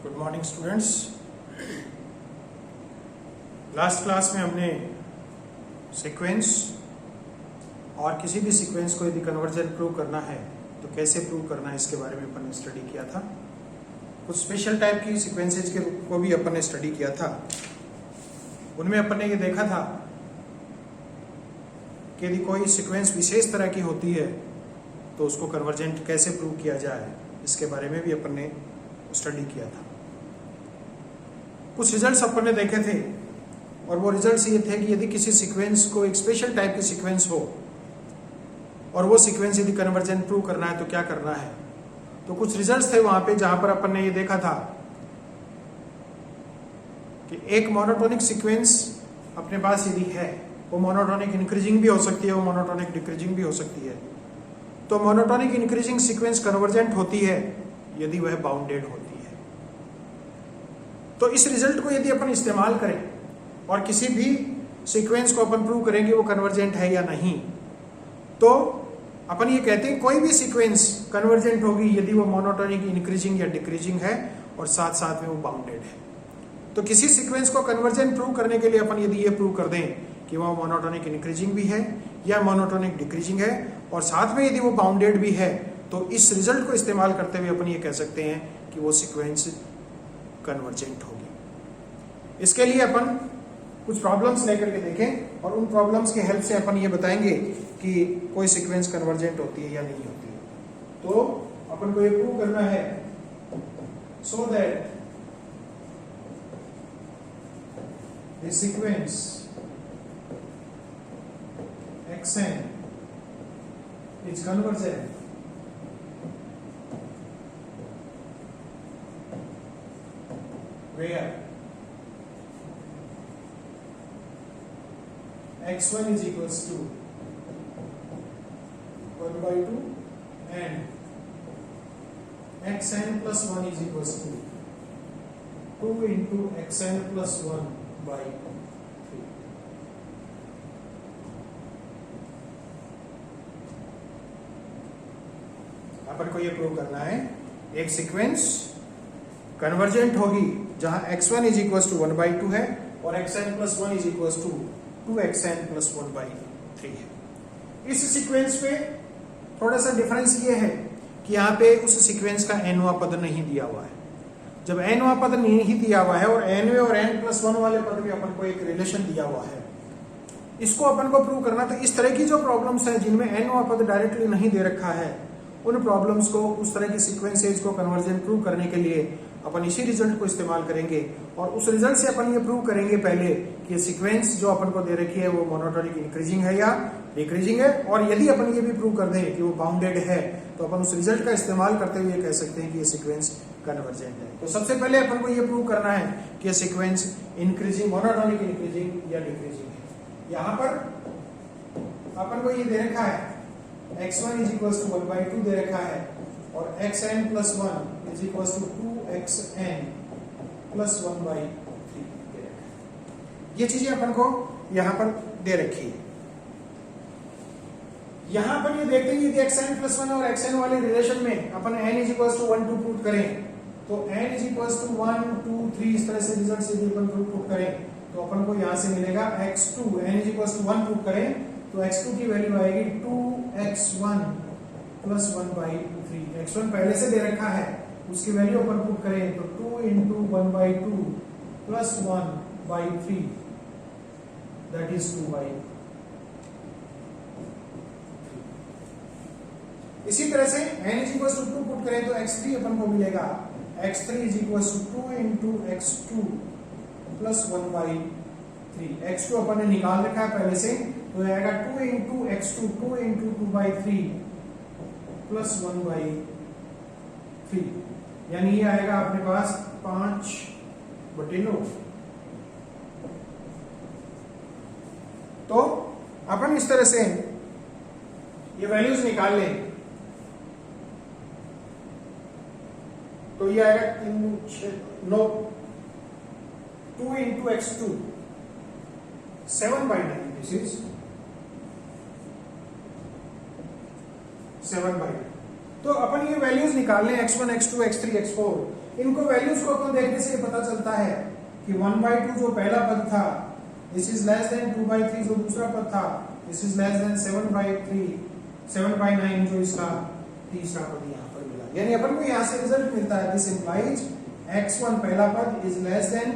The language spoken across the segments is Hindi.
Good morning students. Last class में हमने सीक्वेंस और किसी भी सीक्वेंस को यदि कन्वर्जन प्रूव करना है तो कैसे प्रूव करना है इसके बारे में अपन ने स्टडी किया था। कुछ स्पेशल टाइप की सीक्वेंसेज के को भी अपन ने स्टडी किया था। उनमें अपन ने ये देखा था कि यदि कोई सीक्वेंस विशेष तरह की होती है तो उसको कन्वर्जेंट कैसे प्रूव किया जाए, इसके बारे में भी अपन ने स्टडी किया था। कुछ रिजल्ट्स अपन ने देखे थे और वो रिजल्ट्स ये थे कि यदि किसी सीक्वेंस को एक स्पेशल टाइप की सीक्वेंस हो और वो सीक्वेंस यदि कन्वर्जेंट प्रूव करना है तो क्या करना है। तो कुछ रिजल्ट्स थे वहां पे जहां पर अपन ने ये देखा था कि एक मोनोटोनिक सीक्वेंस अपने पास यदि है, वो मोनोटोनिक इंक्रीजिंग भी हो सकती है, वो मोनोटोनिक डिक्रीजिंग भी हो सकती है। तो मोनोटोनिक इंक्रीजिंग सीक्वेंस कन्वर्जेंट होती है यदि वह बाउंडेड होती है। तो इस रिजल्ट को यदि अपन इस्तेमाल करें और किसी भी सीक्वेंस को अपन प्रूव करेंगे वो कन्वर्जेंट है या नहीं, तो अपन ये कहते हैं कोई भी सीक्वेंस कन्वर्जेंट होगी यदि वो मोनोटोनिक इंक्रीजिंग या डिक्रीजिंग है और साथ साथ में वो बाउंडेड है। तो किसी सीक्वेंस को कन्वर्जेंट प्रूव करने के लिए अपन यदि ये प्रूव कर दें कि वो मोनोटोनिक इंक्रीजिंग भी है या मोनोटोनिक डिक्रीजिंग है और साथ में यदि वो बाउंडेड भी है, तो इस रिजल्ट को इस्तेमाल करते हुए अपन ये कह सकते हैं कि वो सीक्वेंस कन्वर्जेंट होगी। इसके लिए अपन कुछ प्रॉब्लम्स लेकर के देखें और उन प्रॉब्लम्स के हेल्प से अपन ये बताएंगे कि कोई सीक्वेंस कन्वर्जेंट होती है या नहीं होती है। तो अपन को ये प्रूव करना है so that the sequence xn is convergent where x1 is equals to 1 by 2 and xn plus 1 is equals to 2 into xn plus 1 by 3। अपन को ये प्रूव करना है एक सीक्वेंस कन्वर्जेंट होगी जहां x1 is equals to 1 by 2 है और xn plus 1 is equals to 2xn plus 1 by 3 है। इस सीक्वेंस पे थोड़ा सा डिफरेंस ये है कि यहाँ पे उस सीक्वेंस का nवां पद नहीं दिया हुआ है। जब nवां पद नहीं दिया हुआ है और nवें और n plus 1 वाले पद में अपन को एक रिलेशन दिया हुआ है, इसको अपन को प्रूव करना। तो इस तरह की जो प्रॉब्लम्स है जिनमें nवां पद डायरेक्टली नहीं दे रखा है, उन प्रॉब्लम्स को, उस तरह की सीक्वेंसेज को कन्वर्जेंट प्रूव करने के लिए अपन इसी रिजल्ट को इस्तेमाल करेंगे और उस रिजल्ट से अपन ये प्रूव करेंगे पहले कि ये सीक्वेंस जो अपन को दे रखी है वो मोनोटोनिक इंक्रीजिंग है या डिक्रीजिंग है। और यदि अपन ये भी प्रूव कर दें कि वो बाउंडेड है तो अपन उस रिजल्ट का इस्तेमाल करते हुए कह सकते हैं कि ये सीक्वेंस कन्वर्जेंट है। तो सबसे पहले अपन को ये प्रूव करना है कि ये सीक्वेंस इंक्रीजिंग, मोनोटोनिक इंक्रीजिंग या डिक्रीजिंग है। यहाँ पर अपन को ये दे रखा है x1 is equals to 1 by 2 दे रखा है और xn plus 1 is equals to 2xn plus 1 by 3 दे रखा है। ये चीजें अपन को यहां पर दे रखी है। यहां पर ये देखते हैं यदि xn plus 1 और xn वाले रिलेशन में अपन n is equals to 1 2 put करें तो n is equals to 1 2 3 इस तरह से रिजल्ट से अपन पुट करें तो अपन को यहां से मिलेगा x2 n is equals to 1 put करें तो x2 की वैल्यू आएगी 2x1 plus 1 by 3। x1 पहले से दे रखा है, उसकी वैल्यू अपन पुट करें तो 2 into 1 by 2 plus 1 by 3 that is 2 by 3। इसी तरह से n is equals to 2 put करें तो x3 अपन को मिलेगा x3 is equals to 2 into x2 plus 1 by 3। x2 अपन ने निकाल रखा है पहले से तो आएगा 2 into x2 2 into 2 by 3 plus 1 by 3, यानी ये आएगा अपने पास 5/9। तो अपन इस तरह से ये वैल्यूज निकाल लें तो ये आएगा 2 into x2 7/9 दिस इज 7/9। तो अपन ये वैल्यूज निकाल लें x1 x2 x3 x4 इनको वैल्यूज को अपन देखने से पता चलता है कि 1/2 जो पहला पद था, दिस इज लेस देन 2/3 जो दूसरा पद था, दिस इज लेस देन 7/9 जो इसका तीसरा पद यहाँ पर मिला। यानी अपन को यहाँ से रिजल्ट मिलता है, दिस इंप्लाइज x1 पहला पद is less then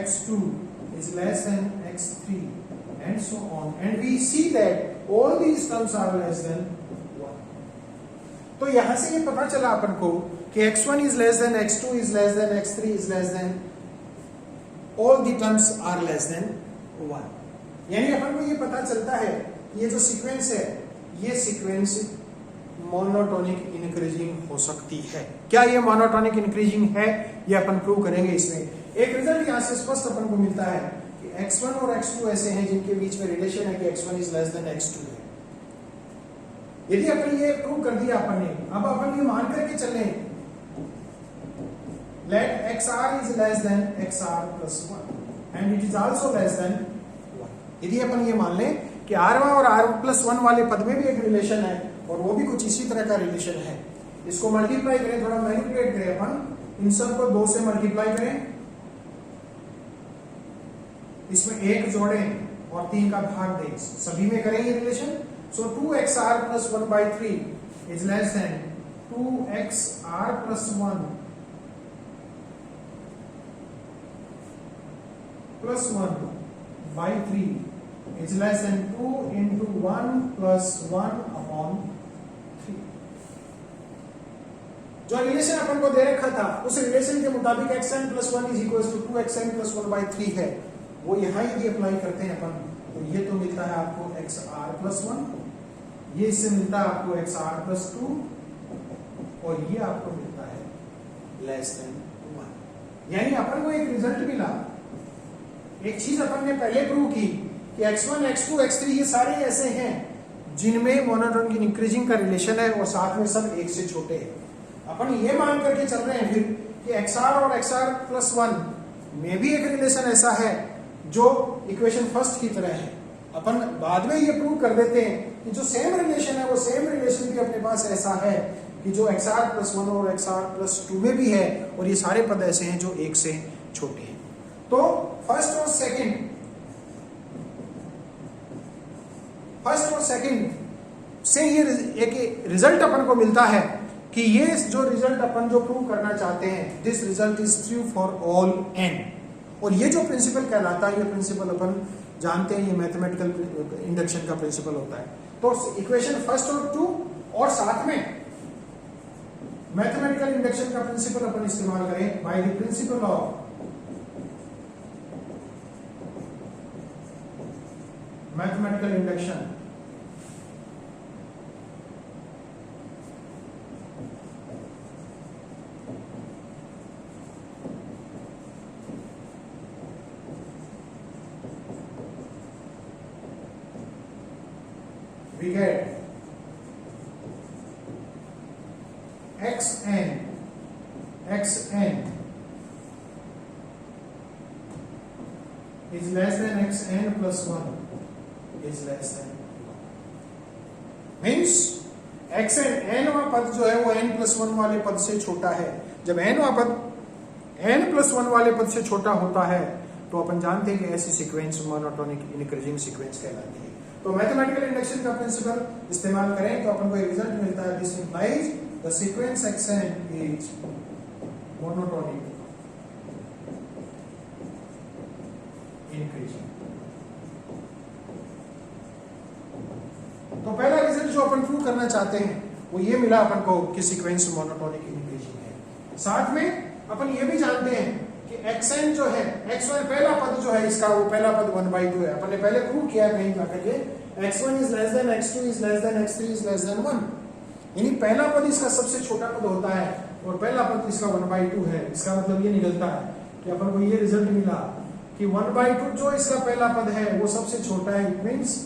x2 is less than x3 and so on, and we see that all these terms are less than 1. तो यहां से ये पता चला अपन को कि x1 is less than x2 is less than x3 is less than, all the terms are less than 1. यानी अपन को ये पता चलता है ये जो सीक्वेंस है ये सीक्वेंस मोनोटोनिक इंक्रीजिंग हो सकती है। क्या ये मोनोटोनिक इंक्रीजिंग है ये अपन प्रूव करेंगे। इसमें एक रिजल्ट यहां से स्पष्ट अपन को मिलता है कि x1 और x2 ऐसे हैं जिनके बीच में रिलेशन है कि x1 is less then x2 है। यदि अपन ये प्रूव कर दिया अपन ने, अब अपन ये मान करके चले let xr is less than xr plus 1 and it is also less than 1। यदि अपन ये मान लें कि r1 और r प्लस 1 वाले पद में भी एक रिलेशन है और वो भी कुछ इसी तरह का रिलेशन है, इसको मल्टीप्लाई करें, थोड़ा मैनिपुलेट करें अपन, इन सब को 2 से मल्टीप्लाई करें, इसमें 1 जोड़ें और 3 का भाग दें, सभी में करें ये relation. So 2xr plus 1/3 is less then 2xr plus 1 plus 1/3 is less then 2 into 1 plus 1 upon 3। जो रिलेशन अपन को दे रखा था उस रिलेशन के मुताबिक xn plus 1 is equal to 2xn plus 1/3 है, वो यहां यदि अप्लाई करते हैं अपन तो ये तो मिलता है आपको xr प्लस 1, ये इससे मिलता है आपको xr प्लस 2 और ये आपको मिलता है लेस देन 1। यानी अपन को एक रिजल्ट मिला। एक चीज अपन ने पहले प्रूव की कि x1 x2 x3 ये सारे ऐसे हैं जिनमें मोनोटोनिक इंक्रीजिंग का रिलेशन है और साथ में सब एक से छोटे हैं। अपन ये मान करके चल रहे हैं फिर कि xr और xr प्लस 1 में भी एक रिलेशन ऐसा है जो इक्वेशन फर्स्ट की तरह है। अपन बाद में ये प्रूव कर देते हैं कि जो सेम रिलेशन है वो सेम रिलेशन भी अपने पास ऐसा है कि जो xr प्लस 1 और xr प्लस 2 में भी है और ये सारे पद ऐसे हैं जो एक से छोटे हैं। तो फर्स्ट और सेकंड से ये एक रिजल्ट अपन को मिलता है कि ये जो रिजल्ट अपन जो प्रूव करना चाहते हैं, this result is true for all n। और ये जो प्रिंसिपल कहलाता है, ये प्रिंसिपल अपन जानते हैं, ये मैथमेटिकल इंडक्शन का प्रिंसिपल होता है। तो इक्वेशन फर्स्ट और 2 और साथ में मैथमेटिकल इंडक्शन का प्रिंसिपल अपन इस्तेमाल करें by the principle of mathematical induction. We get xn is less than xn plus 1 is less than 1। Means xn n वाला पद जो है वो n प्लस 1 वाले पद से छोटा है। जब n वाला पद n प्लस 1 वाले पद से छोटा होता है तो अपन जानते हैं कि ऐसी सीक्वेंस मोनोटोनिक इंक्रीजिंग सीक्वेंस कहलाती है। तो मैथमेटिकल इंडक्शन का प्रिंसिपल इस्तेमाल करें तो अपन को एक रिजल्ट मिलता है, this implies the sequence xn is monotonic increasing. तो पहला रिजल्ट जो अपन प्रूव करना चाहते हैं वो ये मिला अपन को कि सीक्वेंस मोनोटोनिक इंक्रीजिंग है। साथ में अपन ये भी जानते हैं कि xn जो है, x1 पहला पद जो है इसका, वो पहला पद 1/2 है। अपन ने पहले प्रूव किया कहीं जाकर के x1 is less then x2 is less then x3 is less than 1। यानी पहला पद इसका सबसे छोटा पद होता है और पहला पद इसका 1/2 है। इसका मतलब ये निकलता है कि अपन को ये रिजल्ट मिला कि 1/2 जो इसका पहला पद है वो सबसे छोटा है। इट मींस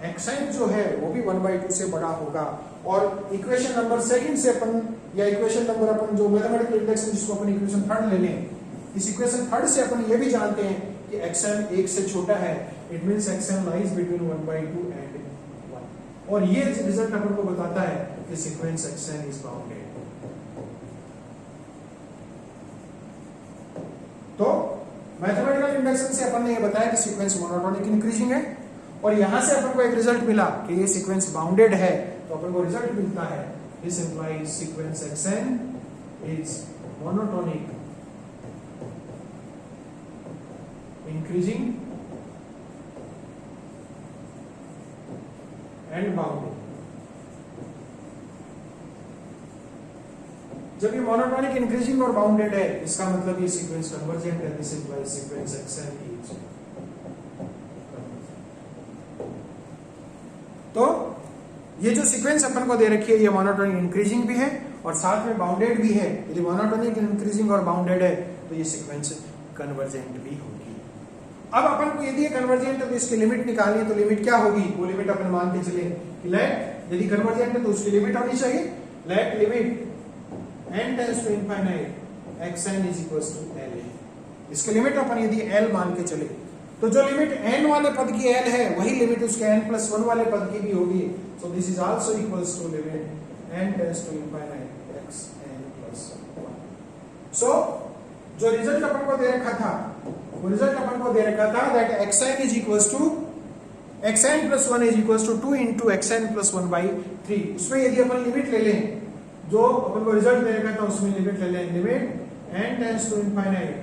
xn जो है वो भी 1/2 से बड़ा होगा। और इक्वेशन नंबर सेकंड से अपन, या इक्वेशन नंबर अपन जो मैथमेटिकल इंडक्शन जिसको अपन इक्वेशन थर्ड ले लें, इस इक्वेशन थर्ड से अपन ये भी जानते हैं कि xn 1 से छोटा है। It means xn lies between 1/2 and 1। और ये रिजल्ट अपन को बताता है कि sequence xn is bounded. Introduction से अपन ने ये बताया कि सीक्वेंस मोनोटोनिक इंक्रीजिंग है, और यहां से अपन को एक रिजल्ट मिला कि ये सीक्वेंस बाउंडेड है, तो अपन को रिजल्ट मिलता है this implies sequence xn is monotonic increasing and bounded. जब ये मोनोटोनिक इंक्रीजिंग और बाउंडेड है, इसका मतलब ये सीक्वेंस कन्वर्जेंट है, this implies sequence xn is. तो ये जो सीक्वेंस अपन को दे रखी है ये मोनोटोनिक इंक्रीजिंग भी है और साथ में बाउंडेड भी है। यदि मोनोटोनिक इंक्रीजिंग और बाउंडेड है तो ये सीक्वेंस कन्वर्जेंट भी होगी। अब अपन को यदि ये कन्वर्जेंट है तो इसकी लिमिट निकालनी है, तो लिमिट क्या होगी, वो लिमिट अपन मान के चले कि लेट, यदि कन्वर्जेंट है तो उसकी लिमिट होनी चाहिए, let limit n tends to infinite xn is equals to l है। इसकी लिमिट अपन यदि l मान के चले तो जो लिमिट n वाले पद की l है वही लिमिट उसके n+1 वाले पद की भी होगी। So this is also equals to limit n tends to infinite xn+1। So जो रिजल्ट अपन को दे रखा था, वो रिजल्ट अपन को दे रखा था that xn is equals to xn+1 is equals to 2 into xn+1/3। उसमें यदि अपन लिमिट ले लें, जो अपन को रिजल्ट दे रखा था उसमें लिमिट ले लें, limit n tends to infinite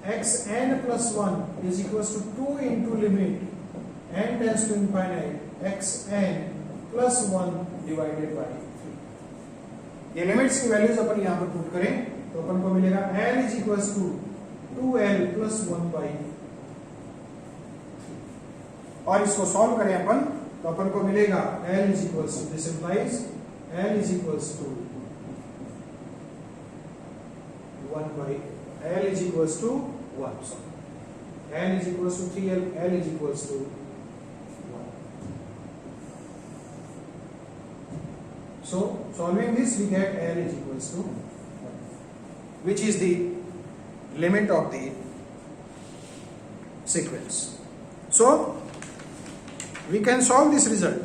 xn+1 is equals to 2 into limit n tends to infinite xn+1 divided by 3। ये लिमिट्स की वैल्यूज अपन यहां पर पुट करें तो अपन को मिलेगा l is equals to 2l+1/3। और इसको सॉल्व करें अपन तो अपन को मिलेगा l is equals to, this implies l is equals to 1/l is equals to 1, sorry, l is equals to 3l, l is equals to 1. So solving this we get l is equals to 1, which is the limit of the sequence. So we can solve this result,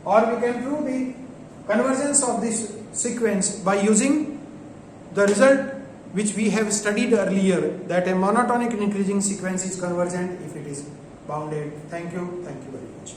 or we can prove the convergence of this sequence by using the result which we have studied earlier, that a monotonic increasing sequence is convergent if it is bounded. Thank you very much.